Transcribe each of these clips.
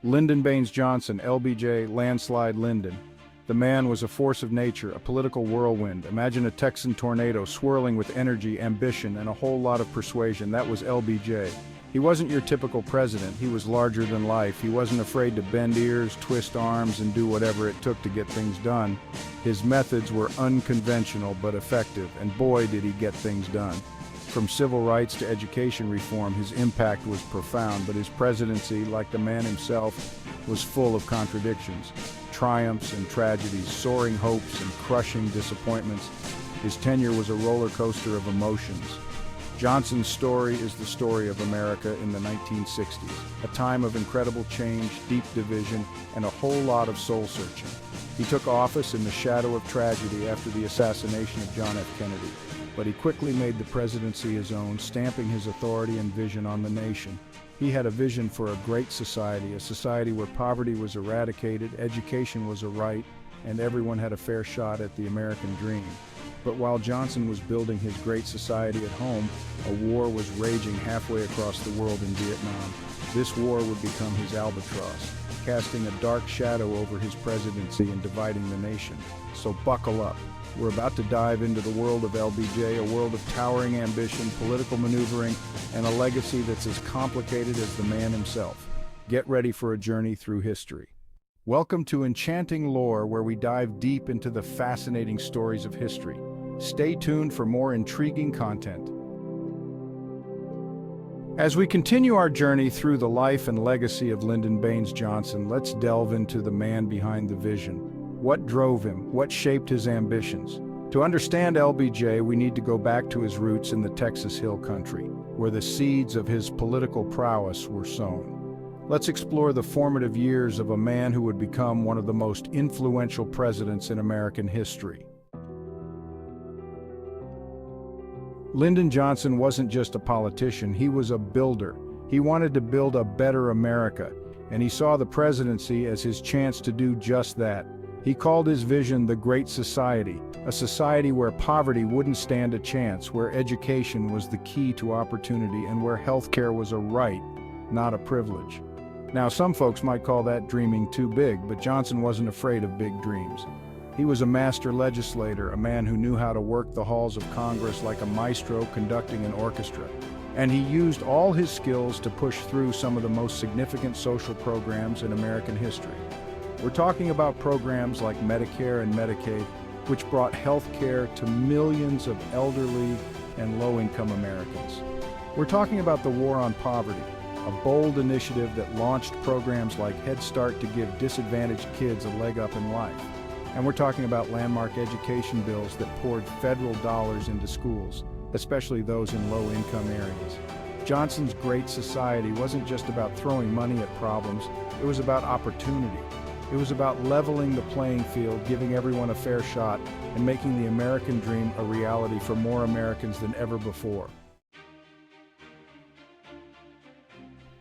Lyndon Baines Johnson, LBJ, landslide Lyndon. The man was a force of nature, a political whirlwind. Imagine a Texan tornado swirling with energy, ambition, and a whole lot of persuasion. That was LBJ. He wasn't your typical president. He was larger than life. He wasn't afraid to bend ears, twist arms, and do whatever it took to get things done. His methods were unconventional but effective, and boy did he get things done. From civil rights to education reform, his impact was profound, but his presidency, like the man himself, was full of contradictions, triumphs and tragedies, soaring hopes and crushing disappointments. His tenure was a roller coaster of emotions. Johnson's story is the story of America in the 1960s, a time of incredible change, deep division, and a whole lot of soul-searching. He took office in the shadow of tragedy after the assassination of John F. Kennedy, but he quickly made the presidency his own, stamping his authority and vision on the nation. He had a vision for a great society, a society where poverty was eradicated, education was a right, and everyone had a fair shot at the American dream. But while Johnson was building his great society at home, a war was raging halfway across the world in Vietnam. This war would become his albatross, casting a dark shadow over his presidency and dividing the nation. So buckle up. We're about to dive into the world of LBJ, a world of towering ambition, political maneuvering, and a legacy that's as complicated as the man himself. Get ready for a journey through history. Welcome to Enchanting-lore, where we dive deep into the fascinating stories of history. Stay tuned for more intriguing content. As we continue our journey through the life and legacy of Lyndon Baines Johnson, let's delve into the man behind the vision. What drove him? What shaped his ambitions? To understand LBJ, we need to go back to his roots in the Texas Hill Country, where the seeds of his political prowess were sown. Let's explore the formative years of a man who would become one of the most influential presidents in American history. Lyndon Johnson wasn't just a politician, he was a builder. He wanted to build a better America, and he saw the presidency as his chance to do just that. He called his vision the Great Society, a society where poverty wouldn't stand a chance, where education was the key to opportunity, and where healthcare was a right, not a privilege. Now, some folks might call that dreaming too big, but Johnson wasn't afraid of big dreams. He was a master legislator, a man who knew how to work the halls of Congress like a maestro conducting an orchestra. And he used all his skills to push through some of the most significant social programs in American history. We're talking about programs like Medicare and Medicaid, which brought health care to millions of elderly and low-income Americans. We're talking about the War on Poverty, a bold initiative that launched programs like Head Start to give disadvantaged kids a leg up in life. And we're talking about landmark education bills that poured federal dollars into schools, especially those in low-income areas. Johnson's Great Society wasn't just about throwing money at problems, it was about opportunity. It was about leveling the playing field, giving everyone a fair shot, and making the American dream a reality for more Americans than ever before.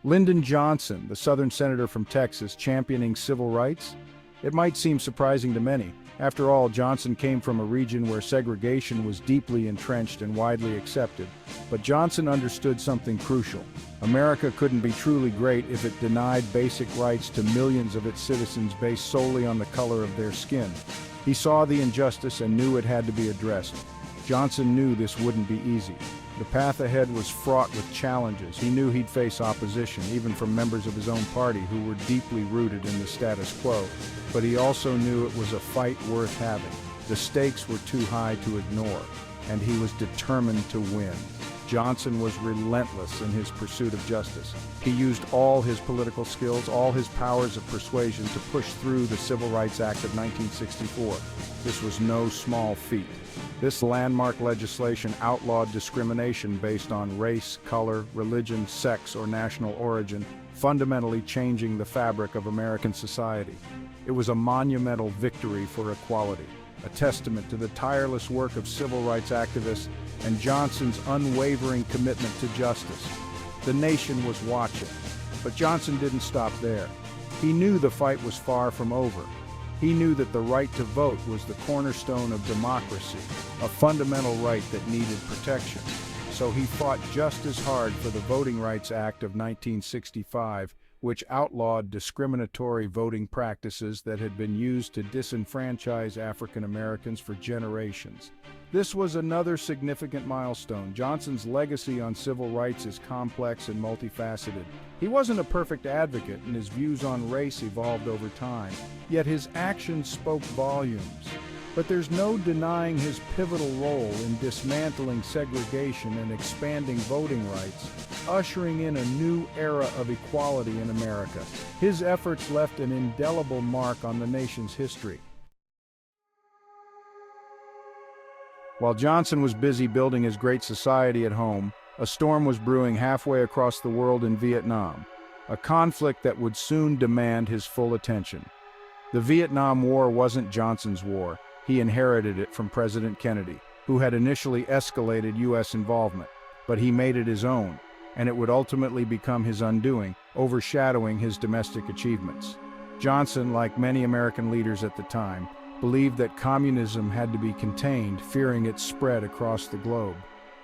Lyndon Johnson, the Southern senator from Texas, championing civil rights? It might seem surprising to many. After all, Johnson came from a region where segregation was deeply entrenched and widely accepted. But Johnson understood something crucial. America couldn't be truly great if it denied basic rights to millions of its citizens based solely on the color of their skin. He saw the injustice and knew it had to be addressed. Johnson knew this wouldn't be easy. The path ahead was fraught with challenges. He knew he'd face opposition, even from members of his own party who were deeply rooted in the status quo. But he also knew it was a fight worth having. The stakes were too high to ignore, and he was determined to win. Johnson was relentless in his pursuit of justice. He used all his political skills, all his powers of persuasion to push through the Civil Rights Act of 1964. This was no small feat. This landmark legislation outlawed discrimination based on race, color, religion, sex, or national origin, fundamentally changing the fabric of American society. It was a monumental victory for equality, a testament to the tireless work of civil rights activists and Johnson's unwavering commitment to justice. The nation was watching, but Johnson didn't stop there. He knew the fight was far from over. He knew that the right to vote was the cornerstone of democracy, a fundamental right that needed protection. So he fought just as hard for the Voting Rights Act of 1965, which outlawed discriminatory voting practices that had been used to disenfranchise African Americans for generations. This was another significant milestone. Johnson's legacy on civil rights is complex and multifaceted. He wasn't a perfect advocate, and his views on race evolved over time, yet his actions spoke volumes. But there's no denying his pivotal role in dismantling segregation and expanding voting rights, ushering in a new era of equality in America. His efforts left an indelible mark on the nation's history. While Johnson was busy building his great society at home, a storm was brewing halfway across the world in Vietnam, a conflict that would soon demand his full attention. The Vietnam War wasn't Johnson's war. He inherited it from President Kennedy, who had initially escalated U.S. involvement, but he made it his own, and it would ultimately become his undoing, overshadowing his domestic achievements. Johnson, like many American leaders at the time, believed that communism had to be contained, fearing its spread across the globe.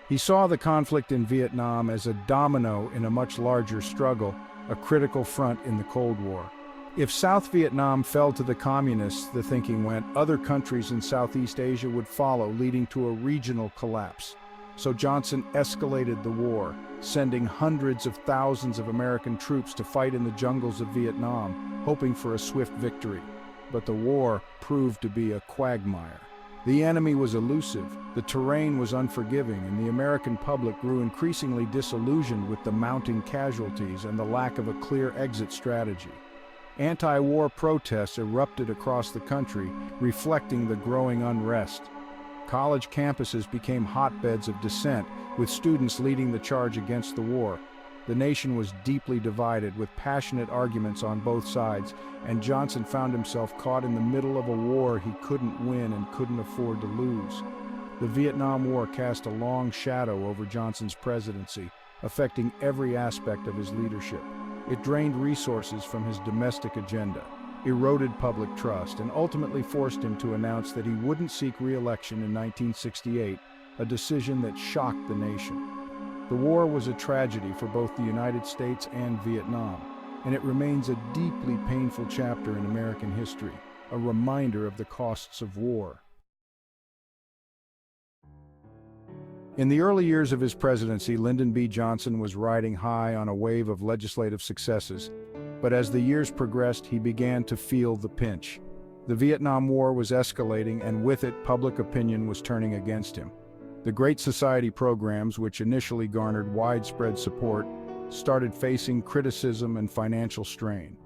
He saw the conflict in Vietnam as a domino in a much larger struggle, a critical front in the Cold War. If South Vietnam fell to the communists, the thinking went, other countries in Southeast Asia would follow, leading to a regional collapse. So Johnson escalated the war, sending hundreds of thousands of American troops to fight in the jungles of Vietnam, hoping for a swift victory. But the war proved to be a quagmire. The enemy was elusive, the terrain was unforgiving, and the American public grew increasingly disillusioned with the mounting casualties and the lack of a clear exit strategy. Anti-war protests erupted across the country, reflecting the growing unrest. College campuses became hotbeds of dissent, with students leading the charge against the war. The nation was deeply divided, with passionate arguments on both sides, and Johnson found himself caught in the middle of a war he couldn't win and couldn't afford to lose. The Vietnam War cast a long shadow over Johnson's presidency, affecting every aspect of his leadership. It drained resources from his domestic agenda, eroded public trust, and ultimately forced him to announce that he wouldn't seek re-election in 1968, a decision that shocked the nation. The war was a tragedy for both the United States and Vietnam, and it remains a deeply painful chapter in American history, a reminder of the costs of war. In the early years of his presidency, Lyndon B. Johnson was riding high on a wave of legislative successes, but as the years progressed, he began to feel the pinch. The Vietnam War was escalating, and with it, public opinion was turning against him. The Great Society programs, which initially garnered widespread support, started facing criticism and financial strain.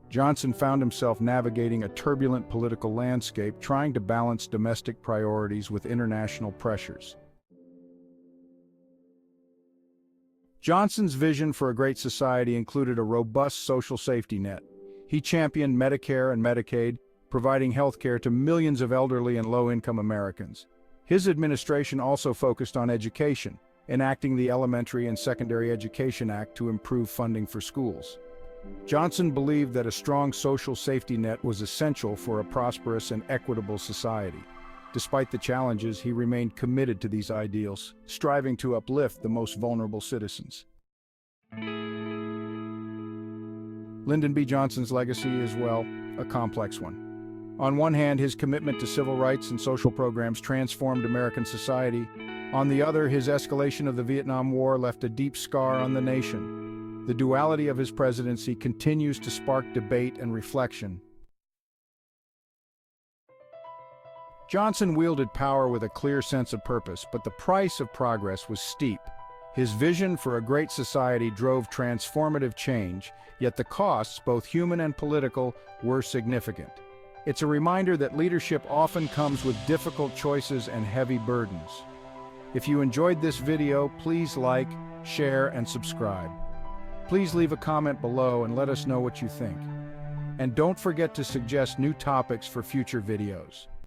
Johnson found himself navigating a turbulent political landscape, trying to balance domestic priorities with international pressures. Johnson's vision for a great society included a robust social safety net. He championed Medicare and Medicaid, providing health care to millions of elderly and low-income Americans. His administration also focused on education, enacting the Elementary and Secondary Education Act to improve funding for schools. Johnson believed that a strong social safety net was essential for a prosperous and equitable society. Despite the challenges, he remained committed to these ideals, striving to uplift the most vulnerable citizens. Lyndon B. Johnson's legacy is, well, a complex one. On one hand, his commitment to civil rights and social programs transformed American society. On the other, his escalation of the Vietnam War left a deep scar on the nation. The duality of his presidency continues to spark debate and reflection. Johnson wielded power with a clear sense of purpose, but the price of progress was steep. His vision for a great society drove transformative change, yet the costs, both human and political, were significant. It's a reminder that leadership often comes with difficult choices and heavy burdens. If you enjoyed this video, please like, share, and subscribe. Please leave a comment below and let us know what you think. And don't forget to suggest new topics for future videos.